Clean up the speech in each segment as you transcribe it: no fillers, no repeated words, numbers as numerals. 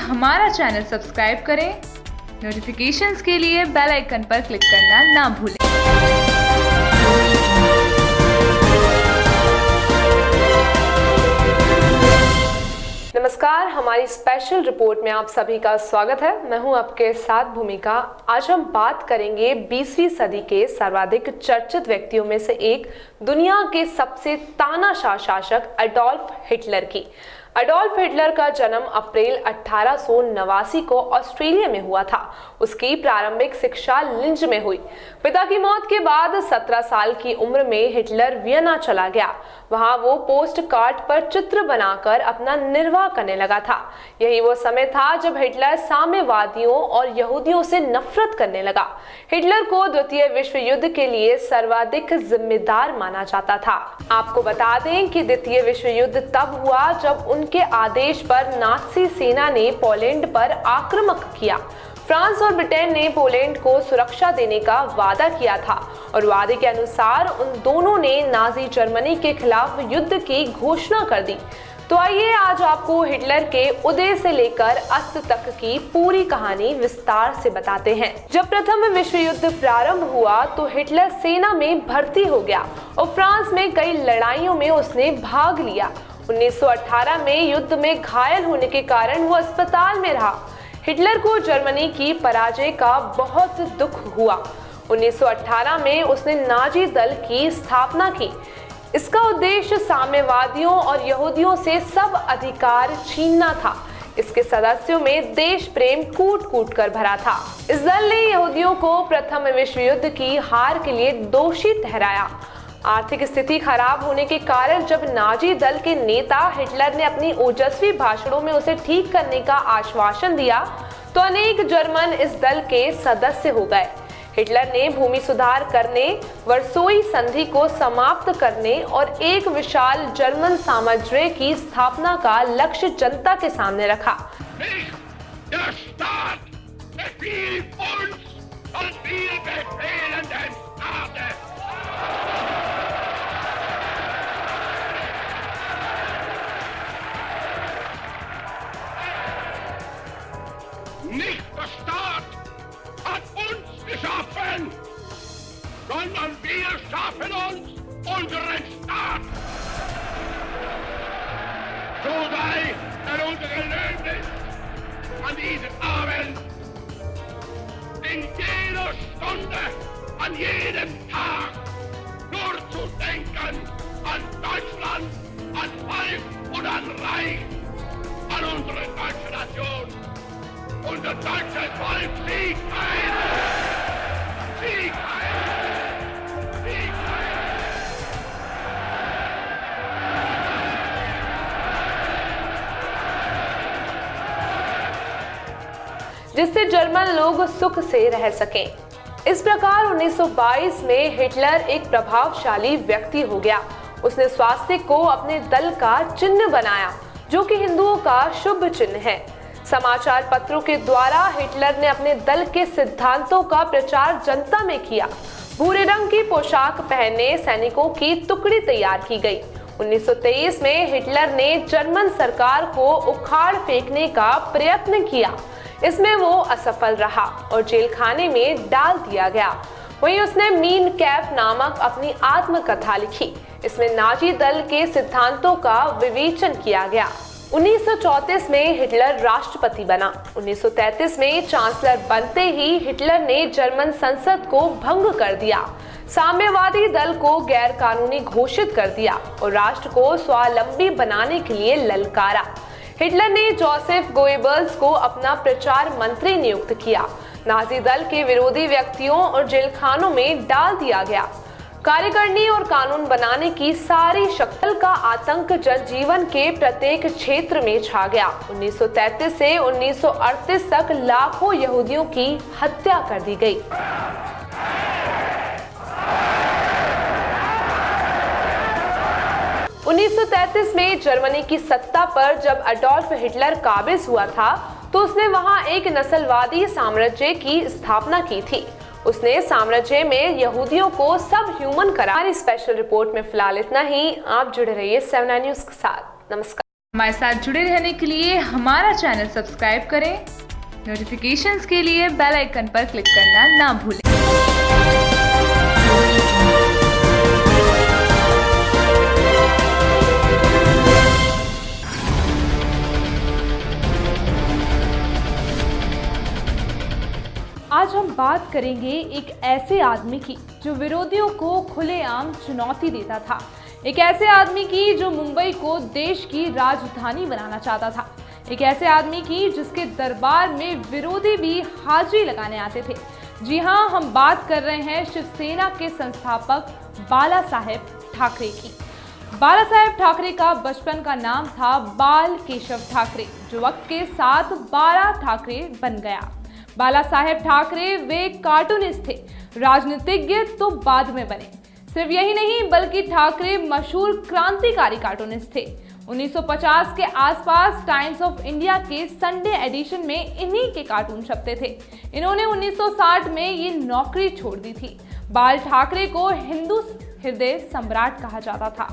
हमारा channel subscribe करें। Notifications के लिए बेल आइकन पर क्लिक करना ना भूलें। नमस्कार, हमारी स्पेशल रिपोर्ट में आप सभी का स्वागत है। मैं हूं आपके साथ भूमिका। आज हम बात करेंगे 20वीं सदी के सर्वाधिक चर्चित व्यक्तियों में से एक, दुनिया के सबसे तानाशाह शासक एडोल्फ हिटलर की। एडोल्फ हिटलर का जन्म अप्रैल 1889 को ऑस्ट्रेलिया में हुआ था। उसकी प्रारंभिक शिक्षा लिंज में हुई। पिता की मौत के बाद 17 साल की उम्र में हिटलर वियना चला गया। वहां वो पोस्ट कार्ड पर चित्र बनाकर अपना निर्वाह करने लगा था। यही वो समय था जब हिटलर साम्यवादियों और यहूदियों से नफरत करने लगा। हिटलर को द्वितीय विश्व युद्ध के लिए सर्वाधिक जिम्मेदार माना जाता था। आपको बता दें कि द्वितीय विश्व युद्ध तब हुआ जब उनके आदेश पर नाज़ी सेना ने पोलैंड पर आक्रमण किया। फ्रांस और ब्रिटेन ने पोलैंड को सुरक्षा देने का वादा किया था और वादे के अनुसार उन दोनों ने नाज़ी जर्मनी के खिलाफ युद्ध की घोषणा कर दी। तो आइए आज आपको हिटलर के उदय से लेकर अस्त तक की पूरी कहानी विस्तार से बताते हैं। जब प्रथम विश्व युद्ध प्रारंभ हुआ तो हिटलर सेना में भर्ती हो गया और फ्रांस में कई लड़ाइयों में उसने भाग लिया। 1918 में युद्ध में घायल होने के कारण वो अस्पताल में रहा। हिटलर को जर्मनी की पराजय का बहुत दुख हुआ। 1918 में उसने नाजी दल की स्थापना की। इसका उद्देश्य साम्यवादियों और यहूदियों से सब अधिकार छीनना था। इसके सदस्यों में देश प्रेम कूट कूट कर भरा था। इस दल ने यहूदियों को प्रथम विश्व युद्ध की हार के लिए दोषी ठहराया। आर्थिक स्थिति खराब होने के कारण जब नाजी दल के नेता हिटलर ने अपनी ओजस्वी भाषणों में उसे ठीक करने का आश्वासन दिया तो अनेक जर्मन इस दल के सदस्य हो गए। हिटलर ने भूमि सुधार करने, वर्सोई संधि को समाप्त करने और एक विशाल जर्मन साम्राज्य की स्थापना का लक्ष्य जनता के सामने रखा। Nicht der Staat hat uns geschaffen, sondern wir schaffen uns unseren Staat. So sei er unsere Lösung an diesem Abend, in jeder Stunde, an jedem Tag, nur zu denken an Deutschland, an Volk und an Reich, an unsere deutsche Nation. Unser deutsches Volk siegt ein! Siegt ein! Siegt ein! जिससे German लोग सुख से रह सकें। इस प्रकार 1922 में Hitler एक प्रभावशाली व्यक्ति हो गया। उसने स्वास्तिक को अपने दल का चिन्ह बनाया, जो कि हिंदुओं का शुभ चिन्ह है। समाचार पत्रों के द्वारा हिटलर ने अपने दल के सिद्धांतों का प्रचार जनता में किया। भूरे रंग की पोशाक पहने सैनिकों की टुकड़ी तैयार की गई। 1923 में हिटलर ने जर्मन सरकार को उखाड़ फेंकने का प्रयत्न किया। इसमें वो असफल रहा और जेल खाने में डाल दिया गया। वहीं उसने मीन कैफ नामक अपनी आत्मकथा लिखी। इसमें नाजी दल के सिद्धांतों का विवेचन किया गया। 1934 में हिटलर राष्ट्रपति बना। 1933 में चांसलर बनते ही हिटलर ने जर्मन संसद को भंग कर दिया, साम्यवादी दल को गैर कानूनी घोषित कर दिया और राष्ट्र को स्वावलंबी बनाने के लिए ललकारा। हिटलर ने जोसेफ गोएबल्स को अपना प्रचार मंत्री नियुक्त किया। नाजी दल के विरोधी व्यक्तियों और जेलखानों में डाल दिया गया। कार्यकारिणी और कानून बनाने की सारी शक्ति का आतंक जनजीवन के प्रत्येक क्षेत्र में छा गया। 1933 से 1938 तक लाखों यहूदियों की हत्या कर दी गई। (1933) में जर्मनी की सत्ता पर जब एडोल्फ हिटलर काबिज हुआ था तो उसने वहां एक नस्लवादी साम्राज्य की स्थापना की थी। उसने साम्राज्य में यहूदियों को सब ह्यूमन करा। हमारी स्पेशल रिपोर्ट में फिलहाल इतना ही। आप जुड़े रहिए 7 न्यूज़ के साथ। नमस्कार। हमारे साथ जुड़े रहने के लिए हमारा चैनल सब्सक्राइब करें। नोटिफिकेशंस के लिए बेल आइकन पर क्लिक करना ना भूलें। आज हम बात करेंगे एक ऐसे आदमी की जो विरोधियों को खुलेआम चुनौती देता था, एक ऐसे आदमी की जो मुंबई को देश की राजधानी बनाना चाहता था, एक ऐसे आदमी की जिसके दरबार में विरोधी भी हाजिरी लगाने आते थे। जी हां, हम बात कर रहे हैं शिवसेना के संस्थापक बाला साहेब ठाकरे की। बाला साहेब ठाकरे का बचपन का नाम था बाल केशव ठाकरे, जो वक्त के साथ बाला ठाकरे बन गया। बाला साहेब ठाकरे वे कार्टूनिस्ट थे, राजनीतिज्ञ तो बाद में बने। सिर्फ यही नहीं बल्कि ठाकरे मशहूर क्रांतिकारी कार्टूनिस्ट थे। 1950 के आसपास टाइम्स ऑफ इंडिया के संडे एडिशन में इन्हीं के कार्टून छपते थे। इन्होंने 1960 में ये नौकरी छोड़ दी थी। बाल ठाकरे को हिंदू हृदय सम्राट कहा जाता था।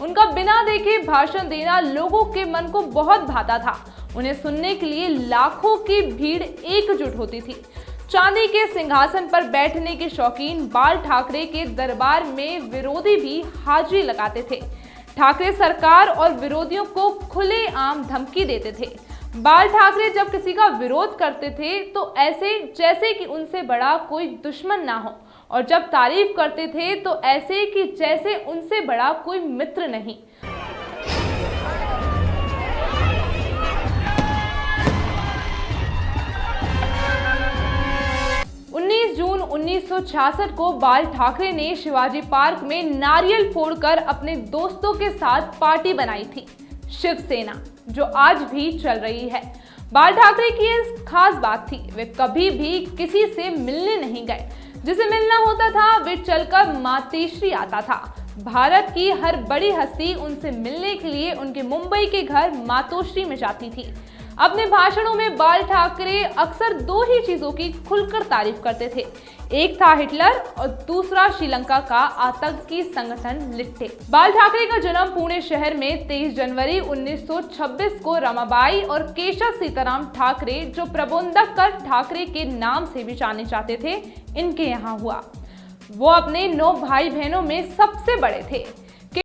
उनका बिना देखे भाषण देना लोगों के मन को बहुत भाता था। उन्हें सुनने के लिए लाखों की भीड़ एकजुट होती थी। चांदी के सिंहासन पर बैठने के शौकीन बाल ठाकरे के दरबार में विरोधी भी हाजिरी लगाते थे। ठाकरे सरकार और विरोधियों को खुलेआम धमकी देते थे। बाल ठाकरे जब किसी का विरोध करते थे तो ऐसे जैसे कि उनसे बड़ा कोई दुश्मन ना हो, और जब तारीफ करते थे तो ऐसे कि जैसे उनसे बड़ा कोई मित्र नहीं। 19 जून 1966 को बाल ठाकरे ने शिवाजी पार्क में नारियल फोड़कर अपने दोस्तों के साथ पार्टी बनाई थी, शिवसेना, जो आज भी चल रही है। बाल ठाकरे की एक खास बात थी, वे कभी भी किसी से मिलने नहीं गए। जिसे मिलना होता था वे चलकर मातोश्री आता था। भारत की हर बड़ी हस्ती उनसे मिलने के लिए उनके मुंबई के घर मातोश्री में जाती थी। अपने भाषणों में बाल ठाकरे अक्सर दो ही चीजों की खुलकर तारीफ करते थे, एक था हिटलर और दूसरा श्रीलंका का आतंकी संगठन लिट्टे। बाल ठाकरे का जन्म पुणे शहर में 23 जनवरी 1926 को रमाबाई और केशव सीताराम ठाकरे, जो प्रबोधनकर ठाकरे के नाम से भी जाने जाते थे, इनके यहाँ हुआ। वो अपने 9 भाई बहनों में सबसे बड़े थे।